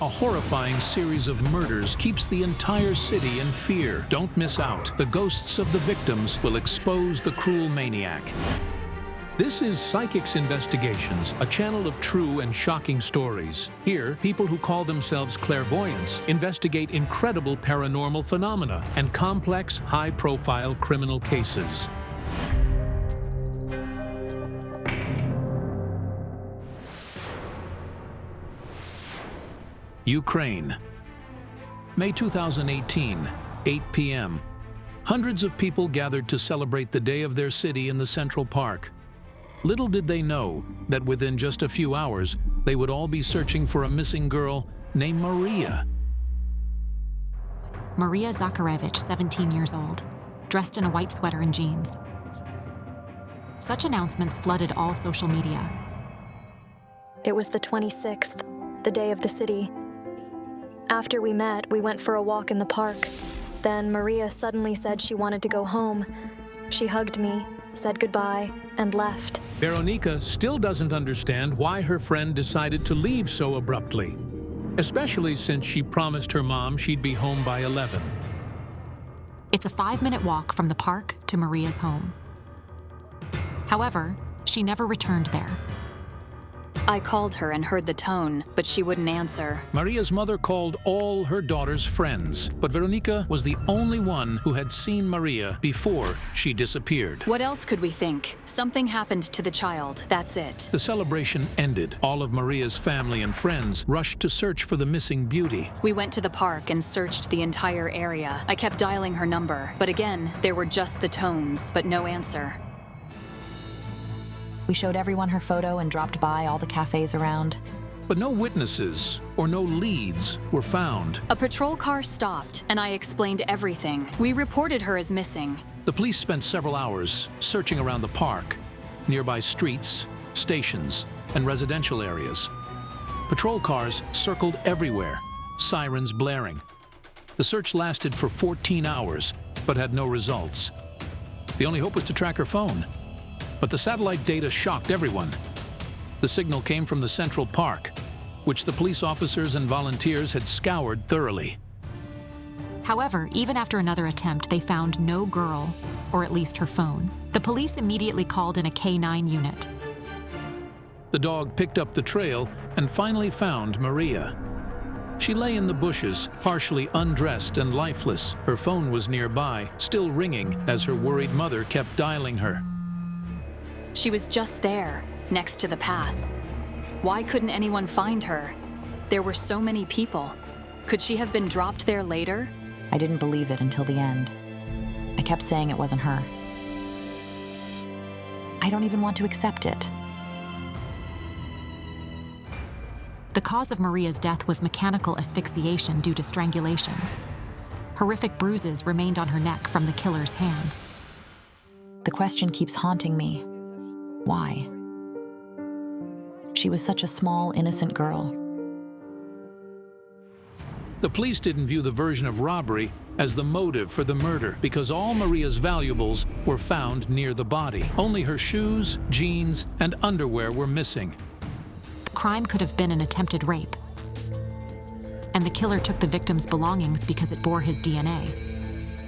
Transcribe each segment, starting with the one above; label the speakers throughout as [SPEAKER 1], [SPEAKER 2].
[SPEAKER 1] A horrifying series of murders keeps the entire city in fear. Don't miss out. The ghosts of the victims will expose the cruel maniac. This is Psychics Investigations, a channel of true and shocking stories. Here, people who call themselves clairvoyants investigate incredible paranormal phenomena and complex, high-profile criminal cases. Ukraine. May 2018, 8 p.m. Hundreds of people gathered to celebrate the day of their city in the Central Park. Little did they know that within just a few hours, they would all be searching for a missing girl named Maria.
[SPEAKER 2] Maria Zakharevich, 17 years old, dressed in a white sweater and jeans. Such announcements flooded all social media.
[SPEAKER 3] It was the 26th, the day of the city. After we met, we went for a walk in the park. Then Maria suddenly said she wanted to go home. She hugged me, said goodbye, and left.
[SPEAKER 1] Veronika still doesn't understand why her friend decided to leave so abruptly, especially since she promised her mom she'd be home by 11.
[SPEAKER 2] It's a 5-minute walk from the park to Maria's home. However, she never returned there.
[SPEAKER 4] I called her and heard the tone, but she wouldn't answer.
[SPEAKER 1] Maria's mother called all her daughter's friends, but Veronika was the only one who had seen Maria before she disappeared.
[SPEAKER 4] What else could we think? Something happened to the child, that's it.
[SPEAKER 1] The celebration ended. All of Maria's family and friends rushed to search for the missing beauty.
[SPEAKER 4] We went to the park and searched the entire area. I kept dialing her number, but again, there were just the tones, but no answer.
[SPEAKER 5] We showed everyone her photo and dropped by all the cafes around.
[SPEAKER 1] But no witnesses or no leads were found.
[SPEAKER 4] A patrol car stopped, and I explained everything. We reported her as missing.
[SPEAKER 1] The police spent several hours searching around the park, nearby streets, stations, and residential areas. Patrol cars circled everywhere, sirens blaring. The search lasted for 14 hours, but had no results. The only hope was to track her phone. But the satellite data shocked everyone. The signal came from the Central Park, which the police officers and volunteers had scoured thoroughly.
[SPEAKER 2] However, even after another attempt, they found no girl, or at least her phone. The police immediately called in a K-9 unit.
[SPEAKER 1] The dog picked up the trail and finally found Maria. She lay in the bushes, partially undressed and lifeless. Her phone was nearby, still ringing as her worried mother kept dialing her.
[SPEAKER 4] She was just there, next to the path. Why couldn't anyone find her? There were so many people. Could she have been dropped there later?
[SPEAKER 5] I didn't believe it until the end. I kept saying it wasn't her. I don't even want to accept it.
[SPEAKER 2] The cause of Maria's death was mechanical asphyxiation due to strangulation. Horrific bruises remained on her neck from the killer's hands.
[SPEAKER 5] The question keeps haunting me. Why? She was such a small, innocent girl.
[SPEAKER 1] The police didn't view the version of robbery as the motive for the murder because all Maria's valuables were found near the body. Only her shoes, jeans, and underwear were missing.
[SPEAKER 2] The crime could have been an attempted rape. And the killer took the victim's belongings because it bore his DNA.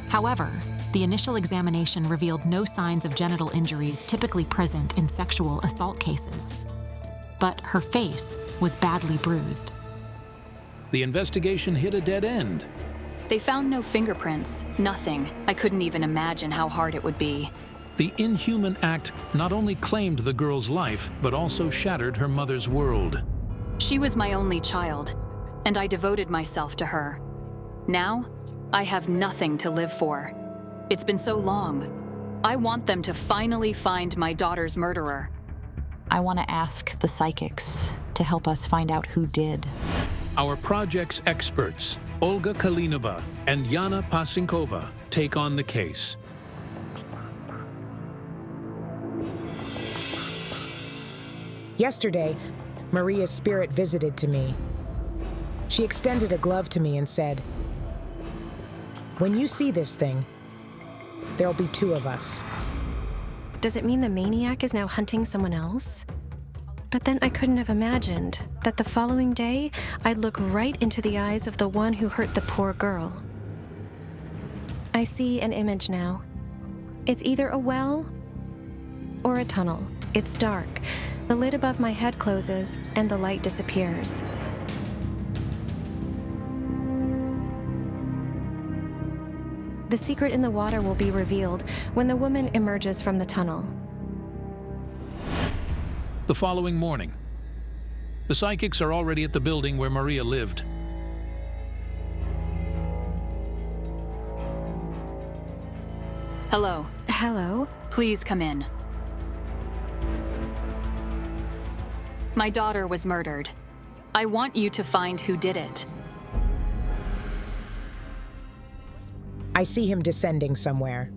[SPEAKER 2] However, the initial examination revealed no signs of genital injuries typically present in sexual assault cases. But her face was badly bruised.
[SPEAKER 1] The investigation hit a dead end.
[SPEAKER 4] They found no fingerprints, nothing. I couldn't even imagine how hard it would be.
[SPEAKER 1] The inhuman act not only claimed the girl's life, but also shattered her mother's world.
[SPEAKER 4] She was my only child, and I devoted myself to her. Now, I have nothing to live for. It's been so long. I want them to finally find my daughter's murderer.
[SPEAKER 5] I want to ask the psychics to help us find out who did.
[SPEAKER 1] Our project's experts, Olga Kalinova and Yana Pasinkova, take on the case.
[SPEAKER 6] Yesterday, Maria's spirit visited to me. She extended a glove to me and said, "When you see this thing, there'll be two of us."
[SPEAKER 3] Does it mean the maniac is now hunting someone else?
[SPEAKER 7] But then I couldn't have imagined that the following day I'd look right into the eyes of the one who hurt the poor girl. I see an image now. It's either a well or a tunnel. It's dark. The lid above my head closes and the light disappears. The secret in the water will be revealed when the woman emerges from the tunnel.
[SPEAKER 1] The following morning, the psychics are already at the building where Maria lived.
[SPEAKER 4] Hello.
[SPEAKER 7] Hello?
[SPEAKER 4] Please come in. My daughter was murdered. I want you to find who did it.
[SPEAKER 6] I see him descending somewhere.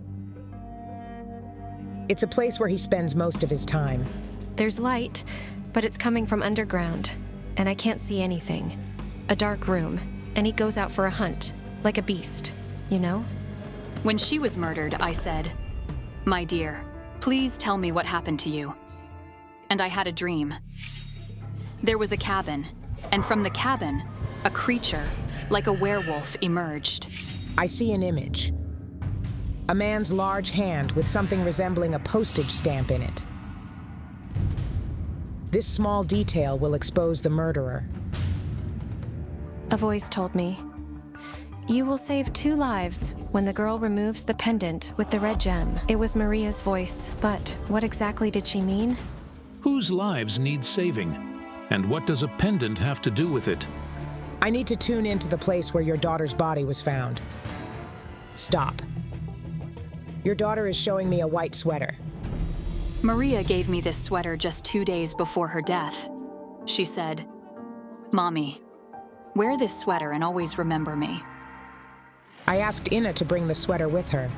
[SPEAKER 6] It's a place where he spends most of his time.
[SPEAKER 7] There's light, but it's coming from underground, and I can't see anything. A dark room, and he goes out for a hunt, like a beast, you know?
[SPEAKER 4] When she was murdered, I said, "My dear, please tell me what happened to you." And I had a dream. There was a cabin, and from the cabin, a creature, like a werewolf, emerged.
[SPEAKER 6] I see an image. A man's large hand with something resembling a postage stamp in it. This small detail will expose the murderer.
[SPEAKER 7] A voice told me, "You will save 2 lives when the girl removes the pendant with the red gem." It was Maria's voice, but what exactly did she mean?
[SPEAKER 1] Whose lives need saving? And what does a pendant have to do with it?
[SPEAKER 6] I need to tune into the place where your daughter's body was found. Stop. Your daughter is showing me a white sweater.
[SPEAKER 4] Maria gave me this sweater just 2 days before her death. She said, "Mommy, wear this sweater and always remember me."
[SPEAKER 6] I asked Inna to bring the sweater with her.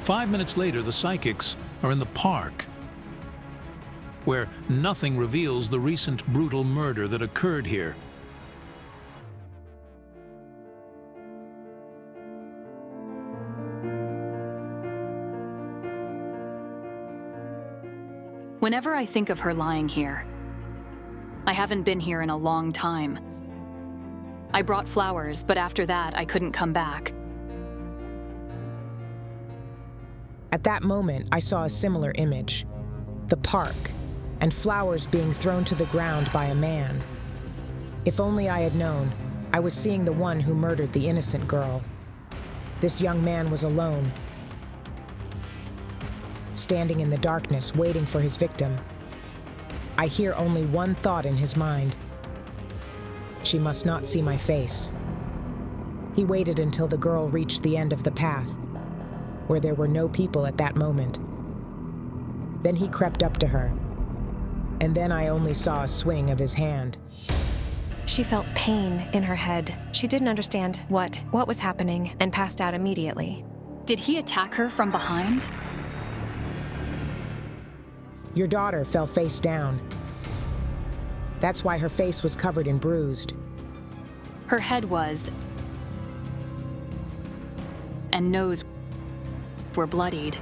[SPEAKER 1] 5 minutes later, the psychics are in the park, where nothing reveals the recent brutal murder that occurred here.
[SPEAKER 4] Whenever I think of her lying here, I haven't been here in a long time. I brought flowers, but after that, I couldn't come back.
[SPEAKER 6] At that moment, I saw a similar image. The park, and flowers being thrown to the ground by a man. If only I had known, I was seeing the one who murdered the innocent girl. This young man was alone, standing in the darkness, waiting for his victim. I hear only one thought in his mind. She must not see my face. He waited until the girl reached the end of the path, where there were no people at that moment. Then he crept up to her, and then I only saw a swing of his hand.
[SPEAKER 7] She felt pain in her head. She didn't understand what was happening and passed out immediately.
[SPEAKER 4] Did he attack her from behind?
[SPEAKER 6] Your daughter fell face down. That's why her face was covered and bruised.
[SPEAKER 4] Her head was, and nose were bloodied.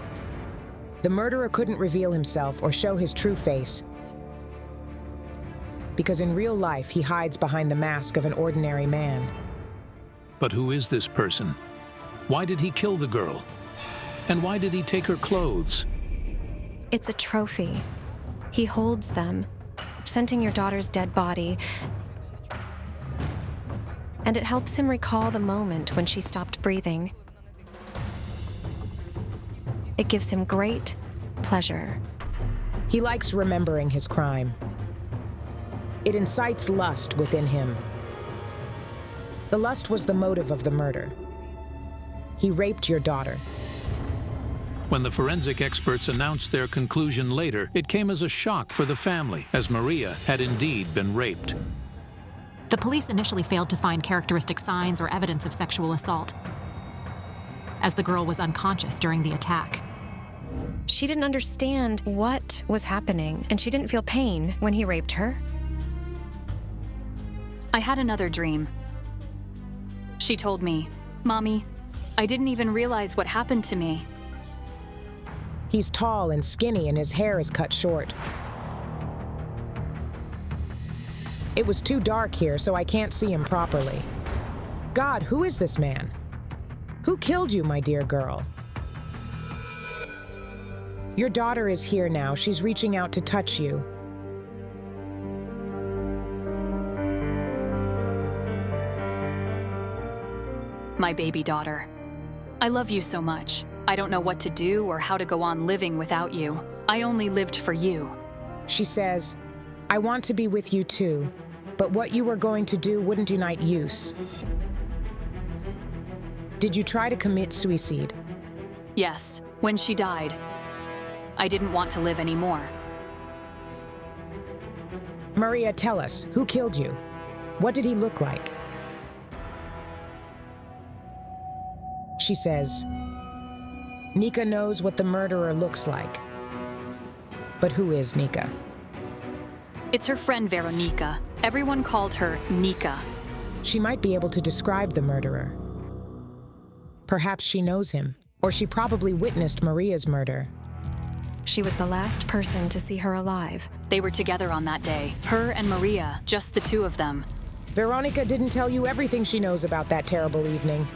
[SPEAKER 6] The murderer couldn't reveal himself or show his true face, because in real life he hides behind the mask of an ordinary man.
[SPEAKER 1] But who is this person? Why did he kill the girl? And why did he take her clothes?
[SPEAKER 7] It's a trophy. He holds them, scenting your daughter's dead body, and it helps him recall the moment when she stopped breathing. It gives him great pleasure.
[SPEAKER 6] He likes remembering his crime. It incites lust within him. The lust was the motive of the murder. He raped your daughter.
[SPEAKER 1] When the forensic experts announced their conclusion later, it came as a shock for the family, as Maria had indeed been raped.
[SPEAKER 2] The police initially failed to find characteristic signs or evidence of sexual assault, as the girl was unconscious during the attack.
[SPEAKER 7] She didn't understand what was happening, and she didn't feel pain when he raped her.
[SPEAKER 4] I had another dream. She told me, "Mommy, I didn't even realize what happened to me."
[SPEAKER 6] He's tall and skinny and his hair is cut short. It was too dark here, so I can't see him properly. God, who is this man? Who killed you, my dear girl? Your daughter is here now. She's reaching out to touch you.
[SPEAKER 4] My baby daughter. I love you so much. I don't know what to do or how to go on living without you. I only lived for you.
[SPEAKER 6] She says, I want to be with you too, but what you were going to do wouldn't unite use. Did you try to commit suicide?
[SPEAKER 4] Yes, when she died. I didn't want to live anymore.
[SPEAKER 6] Maria, tell us, who killed you? What did he look like? She says, Nika knows what the murderer looks like. But who is Nika?
[SPEAKER 4] It's her friend Veronica. Everyone called her Nika.
[SPEAKER 6] She might be able to describe the murderer. Perhaps she knows him, or she probably witnessed Maria's murder.
[SPEAKER 7] She was the last person to see her alive.
[SPEAKER 4] They were together on that day. Her and Maria, just the two of them.
[SPEAKER 6] Veronica didn't tell you everything she knows about that terrible evening.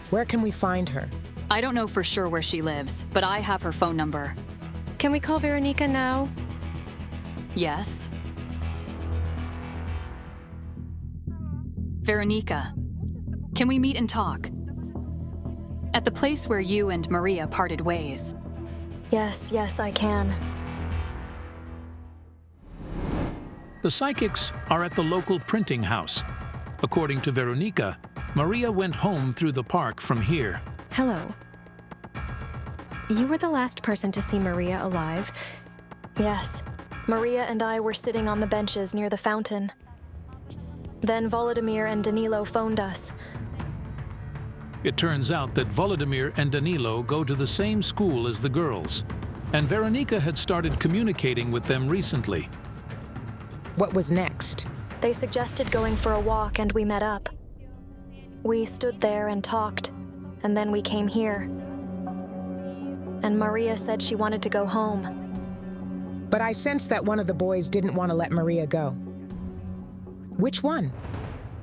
[SPEAKER 6] Where can we find her?
[SPEAKER 4] I don't know for sure where she lives, but I have her phone number.
[SPEAKER 7] Can we call Veronica now?
[SPEAKER 4] Yes. Veronica, can we meet and talk? At the place where you and Maria parted ways.
[SPEAKER 3] Yes, I can.
[SPEAKER 1] The psychics are at the local printing house. According to Veronica, Maria went home through the park from here.
[SPEAKER 7] Hello. You were the last person to see Maria alive.
[SPEAKER 3] Yes. Maria and I were sitting on the benches near the fountain. Then Volodymyr and Danilo phoned us.
[SPEAKER 1] It turns out that Volodymyr and Danilo go to the same school as the girls, and Veronica had started communicating with them recently.
[SPEAKER 6] What was next?
[SPEAKER 3] They suggested going for a walk and we met up. We stood there and talked, and then we came here. And Maria said she wanted to go home.
[SPEAKER 6] But I sensed that one of the boys didn't want to let Maria go. Which one?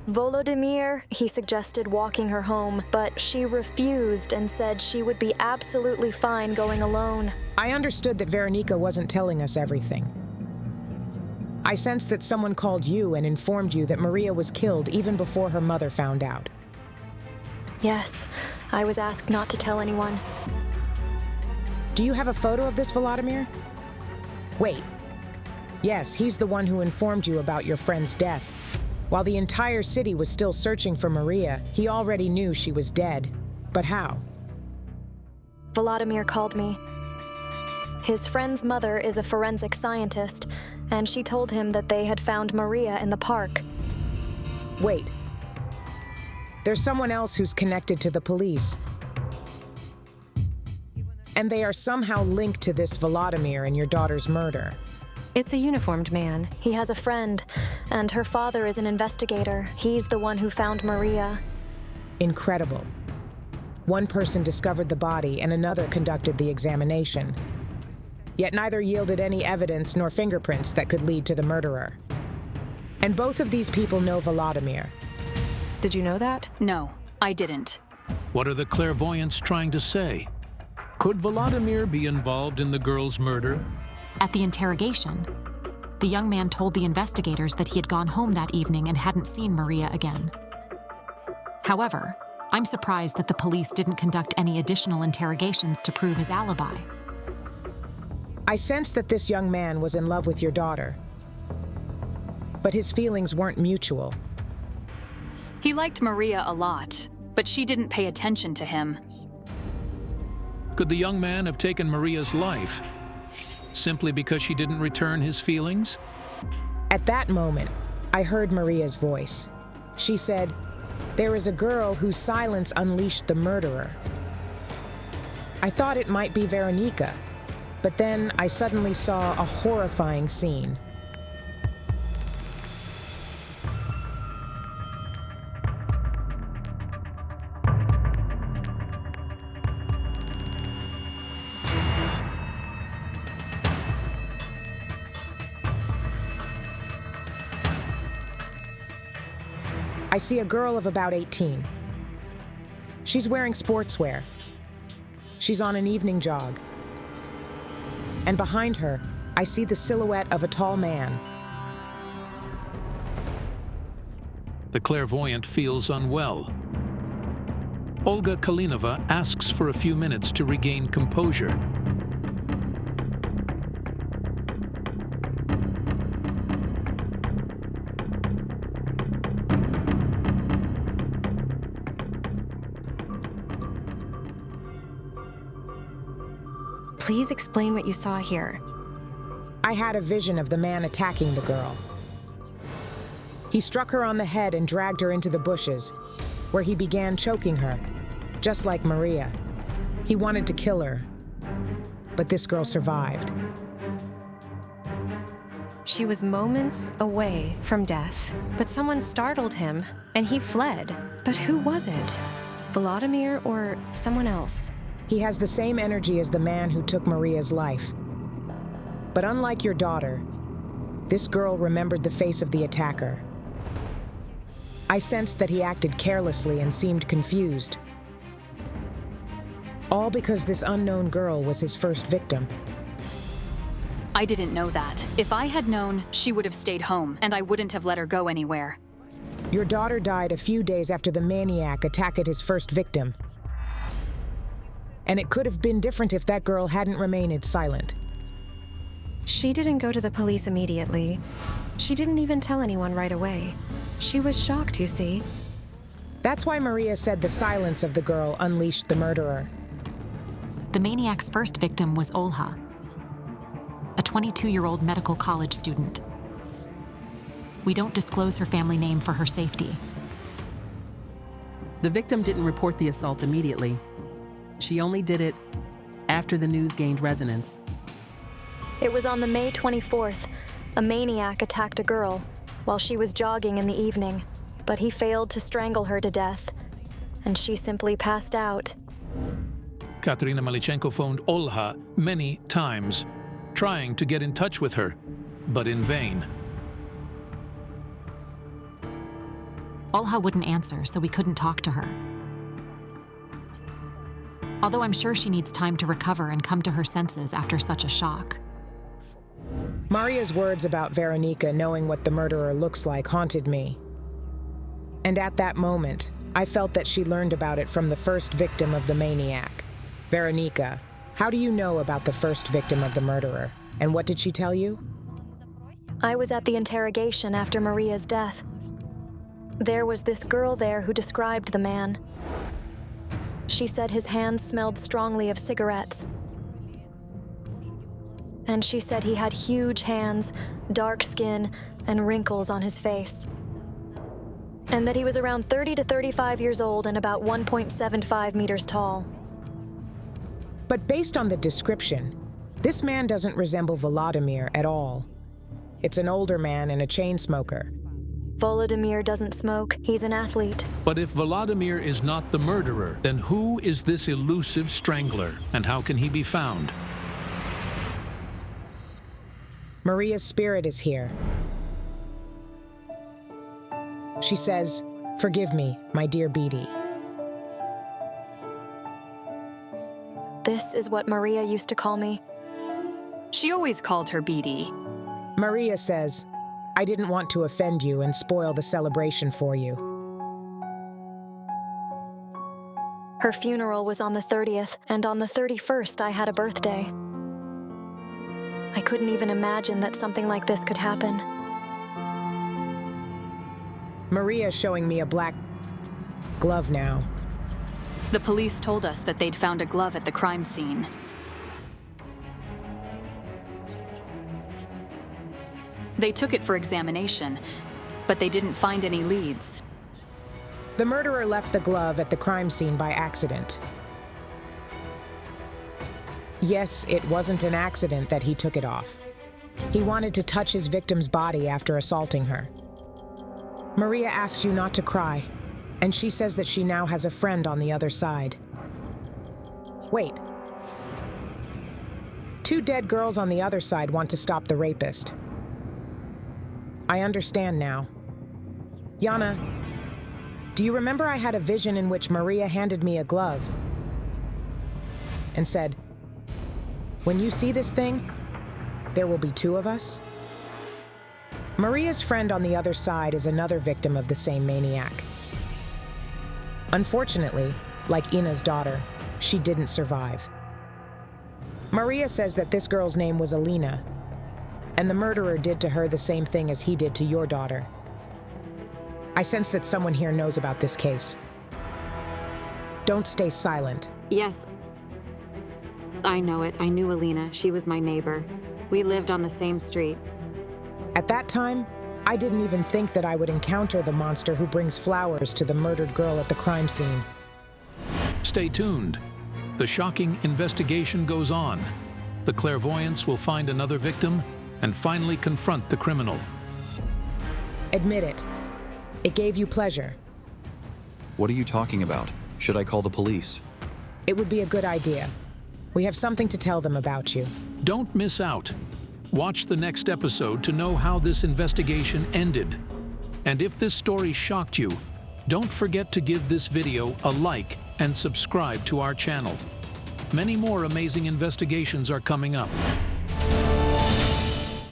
[SPEAKER 3] Volodymyr, he suggested walking her home, but she refused and said she would be absolutely fine going alone.
[SPEAKER 6] I understood that Veronica wasn't telling us everything. I sensed that someone called you and informed you that Maria was killed even before her mother found out.
[SPEAKER 3] Yes, I was asked not to tell anyone.
[SPEAKER 6] Do you have a photo of this Volodymyr? Wait. Yes, he's the one who informed you about your friend's death. While the entire city was still searching for Maria, he already knew she was dead. But how?
[SPEAKER 3] Volodymyr called me. His friend's mother is a forensic scientist, and she told him that they had found Maria in the park.
[SPEAKER 6] Wait. There's someone else who's connected to the police. And they are somehow linked to this Volodymyr and your daughter's murder.
[SPEAKER 7] It's a uniformed man.
[SPEAKER 3] He has a friend, and her father is an investigator. He's the one who found Maria.
[SPEAKER 6] Incredible. One person discovered the body and another conducted the examination. Yet neither yielded any evidence nor fingerprints that could lead to the murderer. And both of these people know Volodymyr.
[SPEAKER 7] Did you know that?
[SPEAKER 4] No, I didn't.
[SPEAKER 1] What are the clairvoyants trying to say? Could Volodymyr be involved in the girl's murder?
[SPEAKER 2] At the interrogation, the young man told the investigators that he had gone home that evening and hadn't seen Maria again. However, I'm surprised that the police didn't conduct any additional interrogations to prove his alibi.
[SPEAKER 6] I sensed that this young man was in love with your daughter. But his feelings weren't mutual.
[SPEAKER 4] He liked Maria a lot, but she didn't pay attention to him.
[SPEAKER 1] Could the young man have taken Maria's life simply because she didn't return his feelings?
[SPEAKER 6] At that moment, I heard Maria's voice. She said, "There is a girl whose silence unleashed the murderer." I thought it might be Veronica, but then I suddenly saw a horrifying scene. I see a girl of about 18. She's wearing sportswear. She's on an evening jog. And behind her, I see the silhouette of a tall man.
[SPEAKER 1] The clairvoyant feels unwell. Olga Kalinova asks for a few minutes to regain composure.
[SPEAKER 7] Please explain what you saw here.
[SPEAKER 6] I had a vision of the man attacking the girl. He struck her on the head and dragged her into the bushes, where he began choking her, just like Maria. He wanted to kill her, but this girl survived.
[SPEAKER 7] She was moments away from death, but someone startled him, and he fled. But who was it? Vladimir or someone else?
[SPEAKER 6] He has the same energy as the man who took Maria's life. But unlike your daughter, this girl remembered the face of the attacker. I sensed that he acted carelessly and seemed confused. All because this unknown girl was his first victim.
[SPEAKER 4] I didn't know that. If I had known, she would have stayed home, and I wouldn't have let her go anywhere.
[SPEAKER 6] Your daughter died a few days after the maniac attacked his first victim. And it could have been different if that girl hadn't remained silent.
[SPEAKER 7] She didn't go to the police immediately. She didn't even tell anyone right away. She was shocked, you see.
[SPEAKER 6] That's why Maria said the silence of the girl unleashed the murderer.
[SPEAKER 2] The maniac's first victim was Olha, a 22-year-old medical college student. We don't disclose her family name for her safety.
[SPEAKER 8] The victim didn't report the assault immediately. She only did it after the news gained resonance.
[SPEAKER 3] It was on the May 24th. A maniac attacked a girl while she was jogging in the evening, but he failed to strangle her to death, and she simply passed out.
[SPEAKER 1] Katerina Malichenko phoned Olha many times, trying to get in touch with her, but in vain.
[SPEAKER 2] Olha wouldn't answer, so we couldn't talk to her. Although I'm sure she needs time to recover and come to her senses after such a shock.
[SPEAKER 6] Maria's words about Veronika knowing what the murderer looks like haunted me. And at that moment, I felt that she learned about it from the first victim of the maniac. Veronika, how do you know about the first victim of the murderer? And what did she tell you?
[SPEAKER 3] I was at the interrogation after Maria's death. There was this girl there who described the man. She said his hands smelled strongly of cigarettes. And she said he had huge hands, dark skin, and wrinkles on his face. And that he was around 30 to 35 years old and about 1.75 meters tall.
[SPEAKER 6] But based on the description, this man doesn't resemble Vladimir at all. It's an older man and a chain smoker.
[SPEAKER 3] Volodymyr doesn't smoke, he's an athlete.
[SPEAKER 1] But if Vladimir is not the murderer, then who is this elusive strangler, and how can he be found?
[SPEAKER 6] Maria's spirit is here. She says, "Forgive me, my dear Beatty."
[SPEAKER 3] This is what Maria used to call me.
[SPEAKER 4] She always called her Beatty.
[SPEAKER 6] Maria says, "I didn't want to offend you and spoil the celebration for you."
[SPEAKER 3] Her funeral was on the 30th, and on the 31st I had a birthday. I couldn't even imagine that something like this could happen.
[SPEAKER 6] Maria's showing me a black glove now.
[SPEAKER 4] The police told us that they'd found a glove at the crime scene. They took it for examination, but they didn't find any leads.
[SPEAKER 6] The murderer left the glove at the crime scene by accident. Yes, it wasn't an accident that he took it off. He wanted to touch his victim's body after assaulting her. Maria asked you not to cry, and she says that she now has a friend on the other side. Wait. 2 dead girls on the other side want to stop the rapist. I understand now. Yana, Do you remember I had a vision in which Maria handed me a glove and said, "When you see this thing, there will be two of us"? Maria's friend on the other side is another victim of the same maniac. Unfortunately, like Ina's daughter, she didn't survive. Maria says that this girl's name was Alina, and the murderer did to her the same thing as he did to your daughter. I sense that someone here knows about this case. Don't stay silent.
[SPEAKER 9] Yes, I know it. I knew Alina. She was my neighbor. We lived on the same street.
[SPEAKER 6] At that time, I didn't even think that I would encounter the monster who brings flowers to the murdered girl at the crime scene.
[SPEAKER 1] Stay tuned. The shocking investigation goes on. The clairvoyants will find another victim and finally confront the criminal.
[SPEAKER 6] Admit it. It gave you pleasure.
[SPEAKER 10] What are you talking about? Should I call the police?
[SPEAKER 6] It would be a good idea. We have something to tell them about you.
[SPEAKER 1] Don't miss out. Watch the next episode to know how this investigation ended. And if this story shocked you, don't forget to give this video a like and subscribe to our channel. Many more amazing investigations are coming up.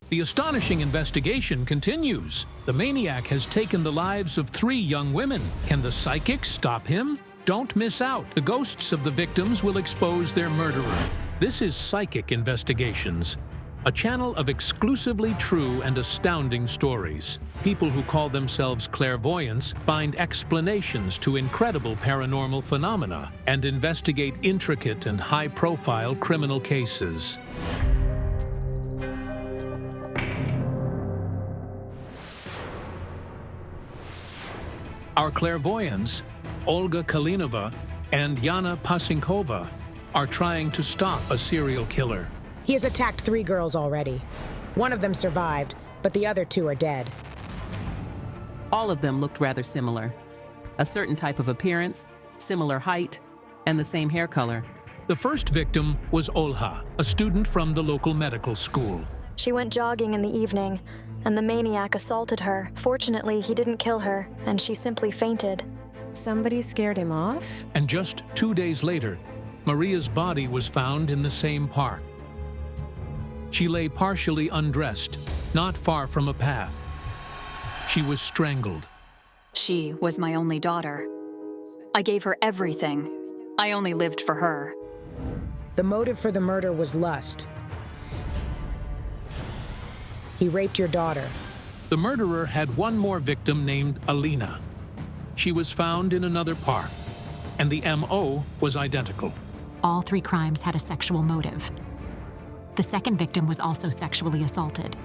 [SPEAKER 1] The astonishing investigation continues. The maniac has taken the lives of 3 young women. Can the psychics stop him? Don't miss out. The ghosts of the victims will expose their murderer. This is Psychic Investigations, a channel of exclusively true and astounding stories. People who call themselves clairvoyants find explanations to incredible paranormal phenomena and investigate intricate and high-profile criminal cases. Our clairvoyants, Olga Kalinova and Yana Pasinkova, are trying to stop a serial killer.
[SPEAKER 6] He has attacked 3 girls already. One of them survived, but the other 2 are dead.
[SPEAKER 8] All of them looked rather similar. A certain type of appearance, similar height, and the same hair color.
[SPEAKER 1] The first victim was Olha, a student from the local medical school.
[SPEAKER 3] She went jogging in the evening, and the maniac assaulted her. Fortunately, he didn't kill her, and she simply fainted.
[SPEAKER 7] Somebody scared him off?
[SPEAKER 1] And just 2 days later, Maria's body was found in the same park. She lay partially undressed, not far from a path. She was strangled.
[SPEAKER 4] She was my only daughter. I gave her everything. I only lived for her.
[SPEAKER 6] The motive for the murder was lust. He raped your daughter.
[SPEAKER 1] The murderer had one more victim named Alina. She was found in another park, and the MO was identical.
[SPEAKER 2] All 3 crimes had a sexual motive. The second victim was also sexually assaulted.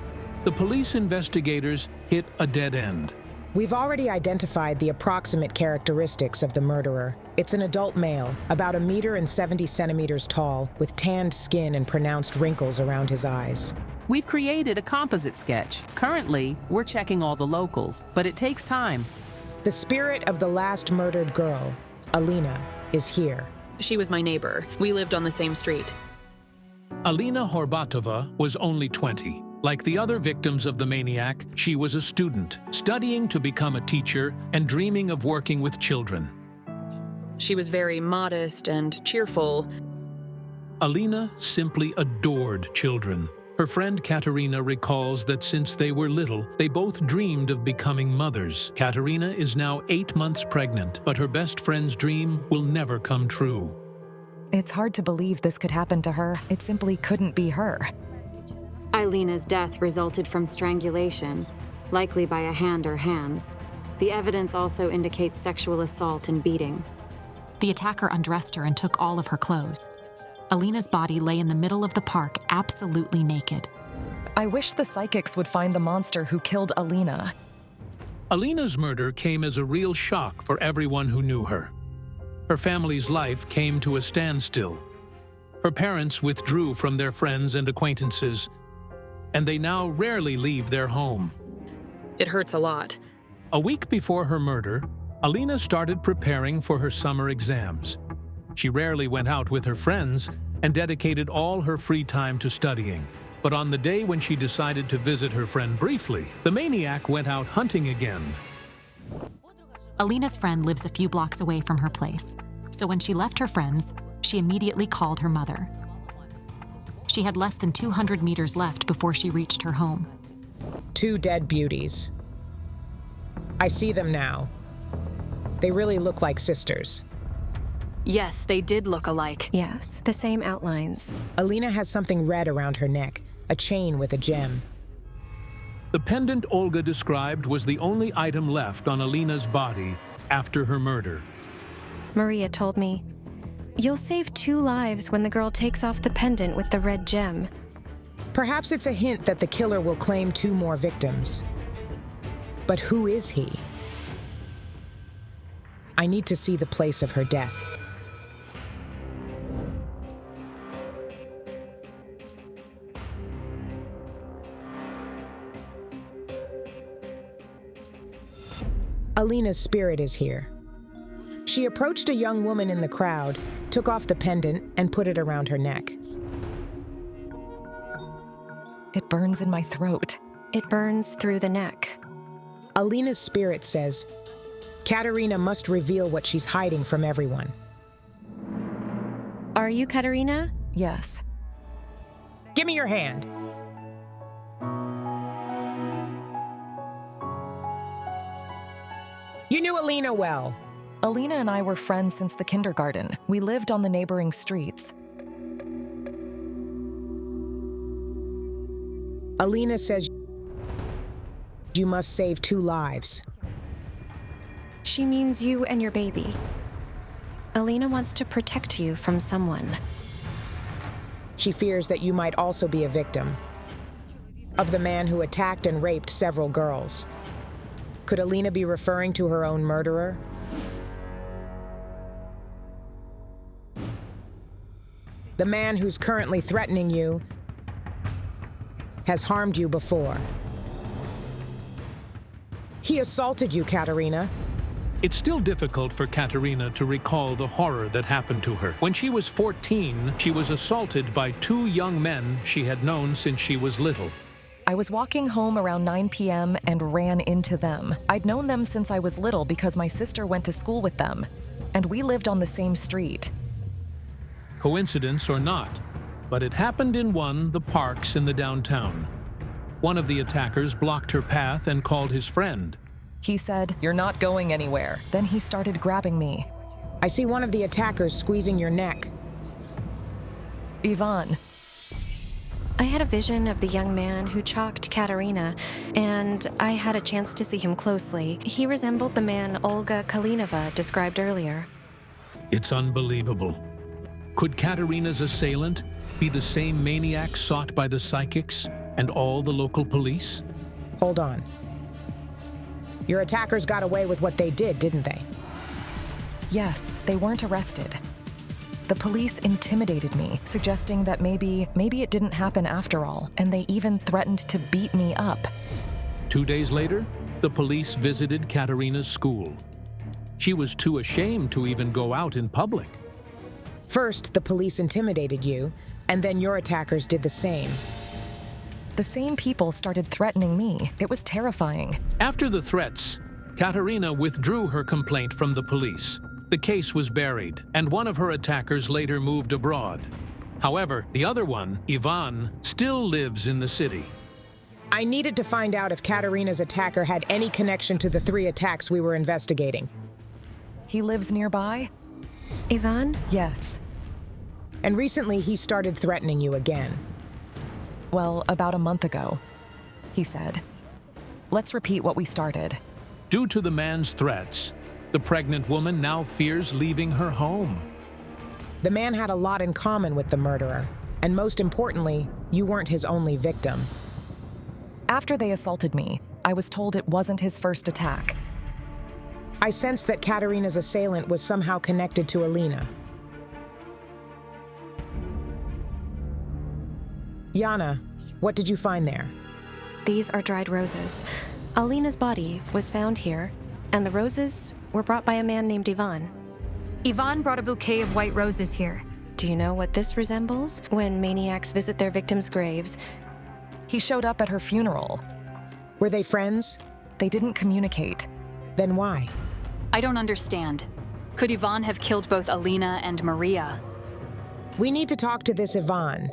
[SPEAKER 1] The police investigators hit a dead end.
[SPEAKER 6] We've already identified the approximate characteristics of the murderer. It's an adult male, about 1.70 meters tall, with tanned skin and pronounced wrinkles around his eyes.
[SPEAKER 8] We've created a composite sketch. Currently, we're checking all the locals, but it takes time.
[SPEAKER 6] The spirit of the last murdered girl, Alina, is here.
[SPEAKER 4] She was my neighbor. We lived on the same street.
[SPEAKER 1] Alina Horbatova was only 20. Like the other victims of the maniac, she was a student, studying to become a teacher and dreaming of working with children.
[SPEAKER 4] She was very modest and cheerful.
[SPEAKER 1] Alina simply adored children. Her friend Katerina recalls that since they were little, they both dreamed of becoming mothers. Katerina is now 8 months pregnant, but her best friend's dream will never come true.
[SPEAKER 11] It's hard to believe this could happen to her. It simply couldn't be her.
[SPEAKER 9] Eileena's death resulted from strangulation, likely by a hand or hands. The evidence also indicates sexual assault and beating.
[SPEAKER 2] The attacker undressed her and took all of her clothes. Alina's body lay in the middle of the park, absolutely naked.
[SPEAKER 11] I wish the psychics would find the monster who killed Alina.
[SPEAKER 1] Alina's murder came as a real shock for everyone who knew her. Her family's life came to a standstill. Her parents withdrew from their friends and acquaintances, and they now rarely leave their home.
[SPEAKER 4] It hurts a lot.
[SPEAKER 1] A week before her murder, Alina started preparing for her summer exams. She rarely went out with her friends and dedicated all her free time to studying. But on the day when she decided to visit her friend briefly, the maniac went out hunting again.
[SPEAKER 2] Alina's friend lives a few blocks away from her place, so when she left her friends, she immediately called her mother. She had less than 200 meters left before she reached her home.
[SPEAKER 6] 2 dead beauties. I see them now. They really look like sisters.
[SPEAKER 4] Yes, they did look alike.
[SPEAKER 7] Yes, the same outlines.
[SPEAKER 6] Alina has something red around her neck, a chain with a gem.
[SPEAKER 1] The pendant Olga described was the only item left on Alina's body after her murder.
[SPEAKER 7] Maria told me, "You'll save 2 lives when the girl takes off the pendant with the red gem."
[SPEAKER 6] Perhaps it's a hint that the killer will claim 2 more victims. But who is he? I need to see the place of her death. Alina's spirit is here. She approached a young woman in the crowd, took off the pendant, and put it around her neck.
[SPEAKER 11] It burns in my throat.
[SPEAKER 7] It burns through the neck.
[SPEAKER 6] Alina's spirit says, Katerina must reveal what she's hiding from everyone.
[SPEAKER 7] Are you Katerina?
[SPEAKER 11] Yes.
[SPEAKER 6] Give me your hand. You knew Alina well.
[SPEAKER 11] Alina and I were friends since the kindergarten. We lived on the neighboring streets.
[SPEAKER 6] Alina says you must save 2 lives.
[SPEAKER 7] She means you and your baby. Alina wants to protect you from someone.
[SPEAKER 6] She fears that you might also be a victim of the man who attacked and raped several girls. Could Alina be referring to her own murderer? The man who's currently threatening you has harmed you before. He assaulted you, Katerina.
[SPEAKER 1] It's still difficult for Katerina to recall the horror that happened to her. When she was 14, she was assaulted by 2 young men she had known since she was little.
[SPEAKER 11] I was walking home around 9 p.m. and ran into them. I'd known them since I was little because my sister went to school with them, and we lived on the same street.
[SPEAKER 1] Coincidence or not, but it happened in the parks in the downtown. One of the attackers blocked her path and called his friend.
[SPEAKER 11] He said, "You're not going anywhere." Then he started grabbing me.
[SPEAKER 6] I see one of the attackers squeezing your neck.
[SPEAKER 11] Ivan.
[SPEAKER 7] I had a vision of the young man who chalked Katerina, and I had a chance to see him closely. He resembled the man Olga Kalinova described earlier.
[SPEAKER 1] It's unbelievable. Could Katerina's assailant be the same maniac sought by the psychics and all the local police?
[SPEAKER 6] Hold on. Your attackers got away with what they did, didn't they?
[SPEAKER 11] Yes, they weren't arrested. The police intimidated me, suggesting that maybe it didn't happen after all, and they even threatened to beat me up.
[SPEAKER 1] 2 days later, the police visited Katerina's school. She was too ashamed to even go out in public.
[SPEAKER 6] First, the police intimidated you, and then your attackers did the same.
[SPEAKER 11] The same people started threatening me. It was terrifying.
[SPEAKER 1] After the threats, Katerina withdrew her complaint from the police. The case was buried, and one of her attackers later moved abroad. However, the other one, Ivan, still lives in the city.
[SPEAKER 6] I needed to find out if Katerina's attacker had any connection to the 3 attacks we were investigating.
[SPEAKER 11] He lives nearby?
[SPEAKER 7] Ivan?
[SPEAKER 11] Yes.
[SPEAKER 6] And recently he started threatening you again.
[SPEAKER 11] Well, about a month ago, he said. Let's repeat what we started.
[SPEAKER 1] Due to the man's threats, the pregnant woman now fears leaving her home.
[SPEAKER 6] The man had a lot in common with the murderer, and most importantly, you weren't his only victim.
[SPEAKER 11] After they assaulted me, I was told it wasn't his first attack.
[SPEAKER 6] I sensed that Katerina's assailant was somehow connected to Alina. Yana, what did you find there?
[SPEAKER 7] These are dried roses. Alina's body was found here, and the roses were brought by a man named Ivan.
[SPEAKER 12] Ivan brought a bouquet of white roses here.
[SPEAKER 7] Do you know what this resembles? When maniacs visit their victims' graves.
[SPEAKER 11] He showed up at her funeral.
[SPEAKER 6] Were they friends?
[SPEAKER 11] They didn't communicate.
[SPEAKER 6] Then why?
[SPEAKER 4] I don't understand. Could Yvonne have killed both Alina and Maria?
[SPEAKER 6] We need to talk to this Yvonne.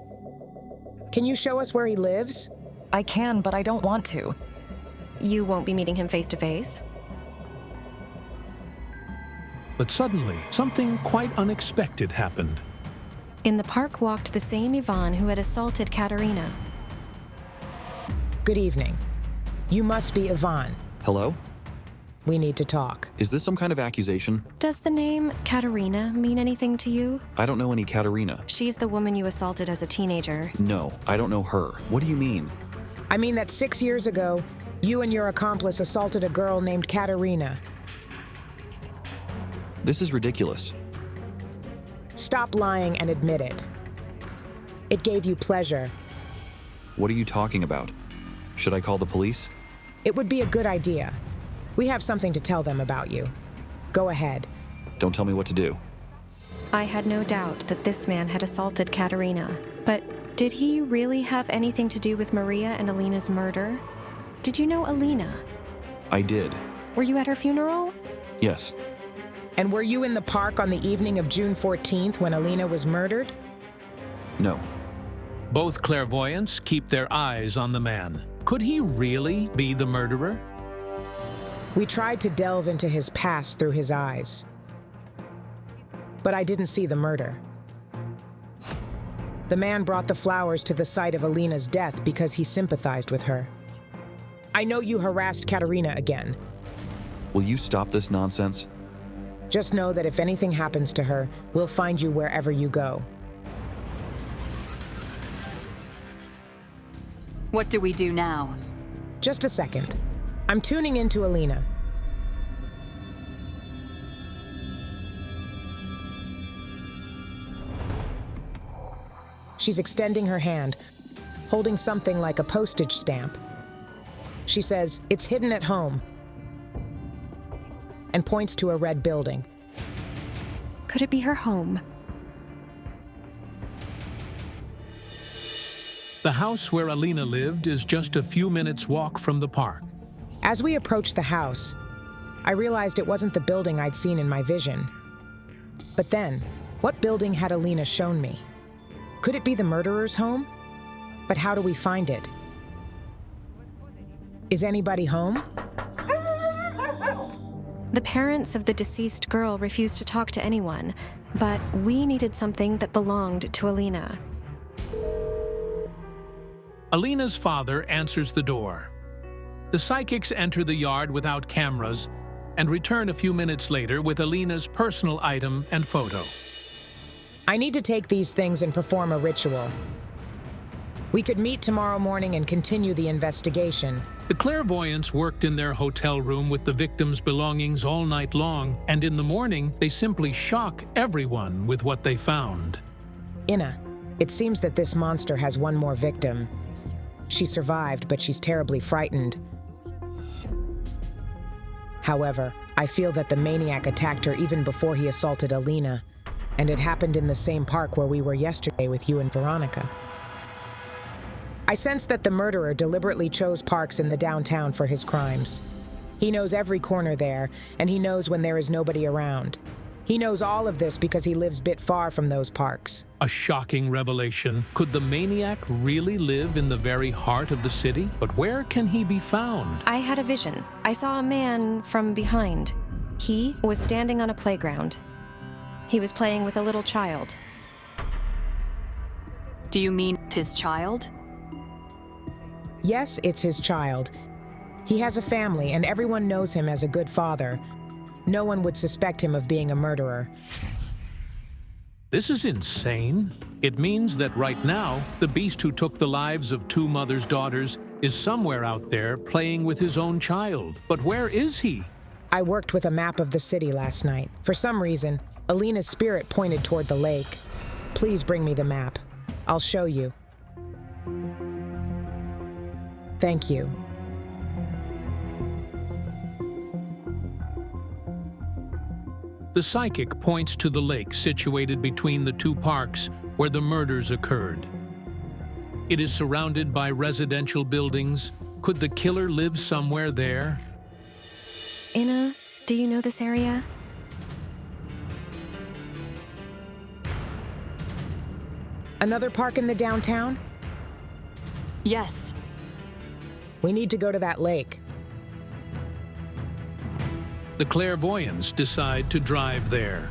[SPEAKER 6] Can you show us where he lives?
[SPEAKER 11] I can, but I don't want to.
[SPEAKER 7] You won't be meeting him face to face?
[SPEAKER 1] But suddenly, something quite unexpected happened.
[SPEAKER 7] In the park walked the same Yvonne who had assaulted Katerina.
[SPEAKER 6] Good evening. You must be Yvonne.
[SPEAKER 10] Hello?
[SPEAKER 6] We need to talk.
[SPEAKER 10] Is this some kind of accusation?
[SPEAKER 7] Does the name Katerina mean anything to you?
[SPEAKER 10] I don't know any Katerina.
[SPEAKER 7] She's the woman you assaulted as a teenager.
[SPEAKER 10] No, I don't know her. What do you mean?
[SPEAKER 6] I mean that 6 years ago, you and your accomplice assaulted a girl named Katerina.
[SPEAKER 10] This is ridiculous.
[SPEAKER 6] Stop lying and admit it. It gave you pleasure.
[SPEAKER 10] What are you talking about? Should I call the police?
[SPEAKER 6] It would be a good idea. We have something to tell them about you. Go ahead.
[SPEAKER 10] Don't tell me what to do.
[SPEAKER 7] I had no doubt that this man had assaulted Katerina, but did he really have anything to do with Maria and Alina's murder? Did you know Alina?
[SPEAKER 10] I did.
[SPEAKER 7] Were you at her funeral?
[SPEAKER 10] Yes.
[SPEAKER 6] And were you in the park on the evening of June 14th when Alina was murdered?
[SPEAKER 10] No.
[SPEAKER 1] Both clairvoyants keep their eyes on the man. Could he really be the murderer?
[SPEAKER 6] We tried to delve into his past through his eyes. But I didn't see the murder. The man brought the flowers to the site of Alina's death because he sympathized with her. I know you harassed Katerina again.
[SPEAKER 10] Will you stop this nonsense?
[SPEAKER 6] Just know that if anything happens to her, we'll find you wherever you go.
[SPEAKER 4] What do we do now?
[SPEAKER 6] Just a second. I'm tuning into Alina. She's extending her hand, holding something like a postage stamp. She says, "It's hidden at home," and points to a red building.
[SPEAKER 7] Could it be her home?
[SPEAKER 1] The house where Alina lived is just a few minutes' walk from the park.
[SPEAKER 6] As we approached the house, I realized it wasn't the building I'd seen in my vision. But then, what building had Alina shown me? Could it be the murderer's home? But how do we find it? Is anybody home?
[SPEAKER 7] The parents of the deceased girl refused to talk to anyone, but we needed something that belonged to Alina.
[SPEAKER 1] Alina's father answers the door. The psychics enter the yard without cameras and return a few minutes later with Alina's personal item and photo.
[SPEAKER 6] I need to take these things and perform a ritual. We could meet tomorrow morning and continue the investigation.
[SPEAKER 1] The clairvoyants worked in their hotel room with the victim's belongings all night long, and in the morning, they simply shock everyone with what they found.
[SPEAKER 6] Inna, it seems that this monster has one more victim. She survived, but she's terribly frightened. However, I feel that the maniac attacked her even before he assaulted Alina, and it happened in the same park where we were yesterday with you and Veronica. I sense that the murderer deliberately chose parks in the downtown for his crimes. He knows every corner there, and he knows when there is nobody around. He knows all of this because he lives a bit far from those parks.
[SPEAKER 1] A shocking revelation. Could the maniac really live in the very heart of the city? But where can he be found?
[SPEAKER 7] I had a vision. I saw a man from behind. He was standing on a playground. He was playing with a little child.
[SPEAKER 4] Do you mean his child?
[SPEAKER 6] Yes, it's his child. He has a family, and everyone knows him as a good father. No one would suspect him of being a murderer.
[SPEAKER 1] This is insane. It means that right now, the beast who took the lives of two mothers' daughters is somewhere out there playing with his own child. But where is he?
[SPEAKER 6] I worked with a map of the city last night. For some reason, Alina's spirit pointed toward the lake. Please bring me the map. I'll show you. Thank you.
[SPEAKER 1] The psychic points to the lake situated between the two parks where the murders occurred. It is surrounded by residential buildings. Could the killer live somewhere there?
[SPEAKER 7] Inna, Do you know this area?
[SPEAKER 6] Another park in the downtown?
[SPEAKER 4] Yes.
[SPEAKER 6] We need to go to that lake.
[SPEAKER 1] The clairvoyants decide to drive there.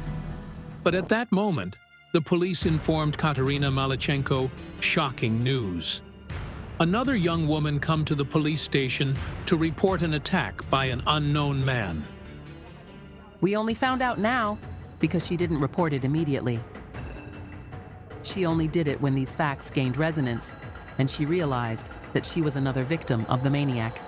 [SPEAKER 1] But at that moment, the police informed Katerina Malachenko shocking news. Another young woman come to the police station to report an attack by an unknown man.
[SPEAKER 8] We only found out now because she didn't report it immediately. She only did it when these facts gained resonance, and she realized that she was another victim of the maniac.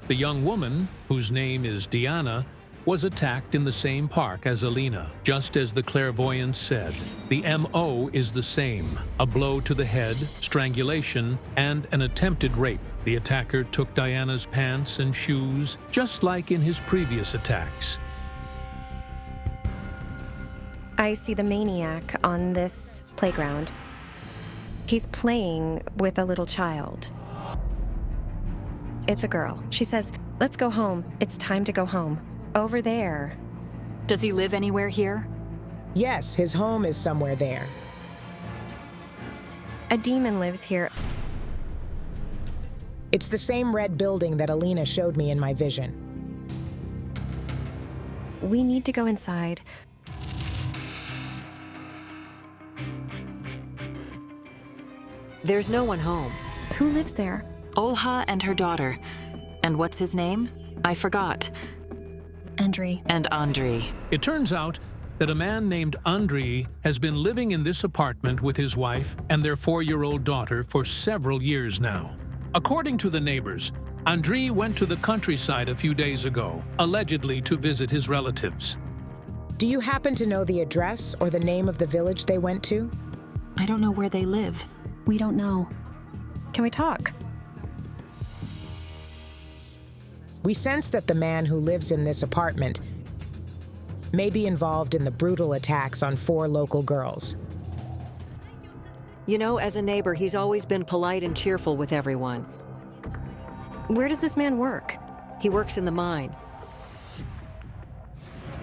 [SPEAKER 1] The young woman, whose name is Diana, was attacked in the same park as Alina, just as the clairvoyant said. The MO is the same: a blow to the head, strangulation, and an attempted rape. The attacker took Diana's pants and shoes, just like in his previous attacks.
[SPEAKER 7] I see the maniac on this playground. He's playing with a little child. It's a girl. She says, "Let's go home. It's time to go home." Over there.
[SPEAKER 4] Does he live anywhere here?
[SPEAKER 6] Yes, his home is somewhere there.
[SPEAKER 7] A demon lives here.
[SPEAKER 6] It's the same red building that Alina showed me in my vision.
[SPEAKER 7] We need to go inside.
[SPEAKER 13] There's no one home.
[SPEAKER 7] Who lives there?
[SPEAKER 13] Olha and her daughter. And what's his name? I forgot.
[SPEAKER 3] Andrei.
[SPEAKER 13] And Andrei.
[SPEAKER 1] It turns out that a man named Andrei has been living in this apartment with his wife and their 4-year-old daughter for several years now. According to the neighbors, Andrei went to the countryside a few days ago, allegedly to visit his relatives.
[SPEAKER 6] Do you happen to know the address or the name of the village they went to?
[SPEAKER 13] I don't know where they live.
[SPEAKER 3] We don't know.
[SPEAKER 7] Can we talk?
[SPEAKER 6] We sense that the man who lives in this apartment may be involved in the brutal attacks on 4 local girls.
[SPEAKER 13] You know, as a neighbor, he's always been polite and cheerful with everyone.
[SPEAKER 7] Where does this man work?
[SPEAKER 13] He works in the mine.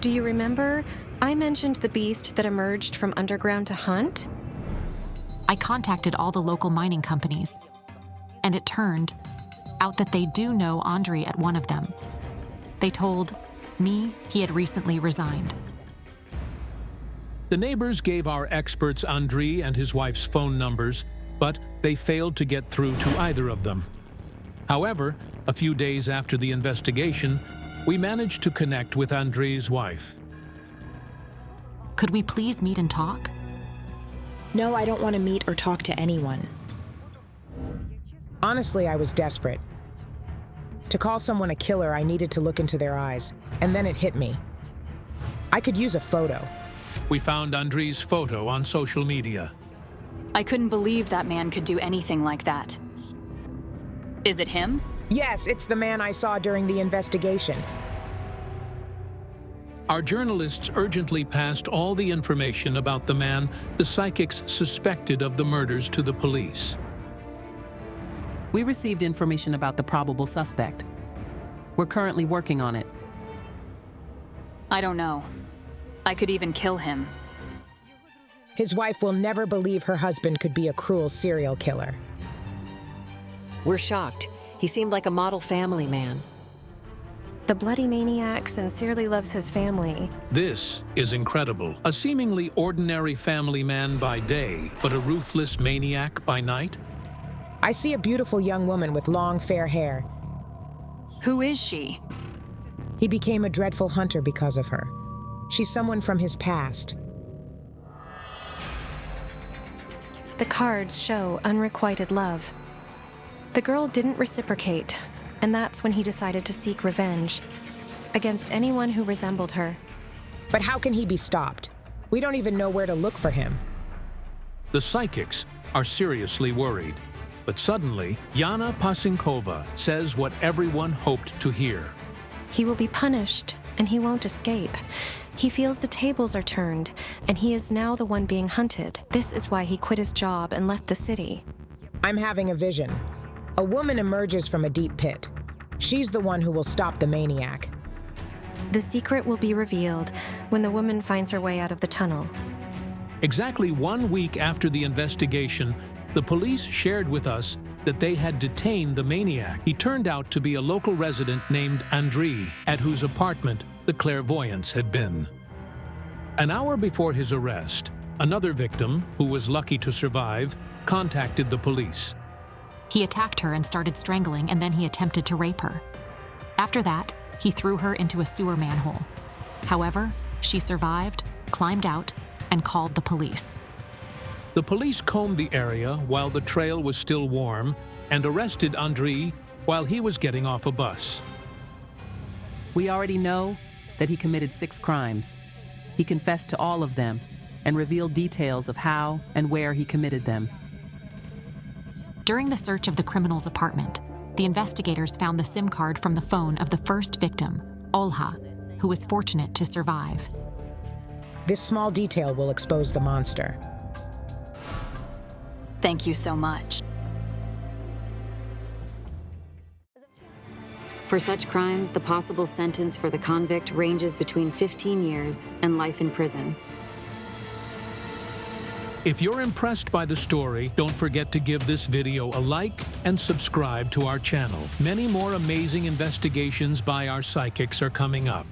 [SPEAKER 7] Do you remember I mentioned the beast that emerged from underground to hunt?
[SPEAKER 2] I contacted all the local mining companies, and it turned out that they do know Andrei at one of them. They told me he had recently resigned.
[SPEAKER 1] The neighbors gave our experts Andrei and his wife's phone numbers, but they failed to get through to either of them. However, a few days after the investigation, we managed to connect with Andrei's wife.
[SPEAKER 2] Could we please meet and talk?
[SPEAKER 14] No, I don't want to meet or talk to anyone.
[SPEAKER 6] Honestly, I was desperate. To call someone a killer, I needed to look into their eyes, and then it hit me. I could use a photo.
[SPEAKER 1] We found Andrei's photo on social media.
[SPEAKER 4] I couldn't believe that man could do anything like that. Is it him?
[SPEAKER 6] Yes, it's the man I saw during the investigation.
[SPEAKER 1] Our journalists urgently passed all the information about the man the psychics suspected of the murders to the police.
[SPEAKER 8] We received information about the probable suspect. We're currently working on it.
[SPEAKER 4] I don't know. I could even kill him.
[SPEAKER 6] His wife will never believe her husband could be a cruel serial killer.
[SPEAKER 13] We're shocked. He seemed like a model family man.
[SPEAKER 7] The bloody maniac sincerely loves his family.
[SPEAKER 1] This is incredible. A seemingly ordinary family man by day, but a ruthless maniac by night?
[SPEAKER 6] I see a beautiful young woman with long, fair hair.
[SPEAKER 4] Who is she?
[SPEAKER 6] He became a dreadful hunter because of her. She's someone from his past.
[SPEAKER 7] The cards show unrequited love. The girl didn't reciprocate, and that's when he decided to seek revenge against anyone who resembled her.
[SPEAKER 6] But how can he be stopped? We don't even know where to look for him.
[SPEAKER 1] The psychics are seriously worried. But suddenly, Yana Pasinkova says what everyone hoped to hear.
[SPEAKER 7] He will be punished, and he won't escape. He feels the tables are turned, and he is now the one being hunted. This is why he quit his job and left the city.
[SPEAKER 6] I'm having a vision. A woman emerges from a deep pit. She's the one who will stop the maniac.
[SPEAKER 7] The secret will be revealed when the woman finds her way out of the tunnel.
[SPEAKER 1] Exactly 1 week after the investigation, the police shared with us that they had detained the maniac. He turned out to be a local resident named Andrei, at whose apartment the clairvoyance had been. An hour before his arrest, another victim, who was lucky to survive, contacted the police.
[SPEAKER 2] He attacked her and started strangling, and then he attempted to rape her. After that, he threw her into a sewer manhole. However, she survived, climbed out, and called the police.
[SPEAKER 1] The police combed the area while the trail was still warm and arrested Andrei while he was getting off a bus.
[SPEAKER 8] We already know that he committed 6 crimes. He confessed to all of them and revealed details of how and where he committed them.
[SPEAKER 2] During the search of the criminal's apartment, the investigators found the SIM card from the phone of the first victim, Olha, who was fortunate to survive.
[SPEAKER 6] This small detail will expose the monster.
[SPEAKER 4] Thank you so much.
[SPEAKER 9] For such crimes, the possible sentence for the convict ranges between 15 years and life in prison.
[SPEAKER 1] If you're impressed by the story, don't forget to give this video a like and subscribe to our channel. Many more amazing investigations by our psychics are coming up.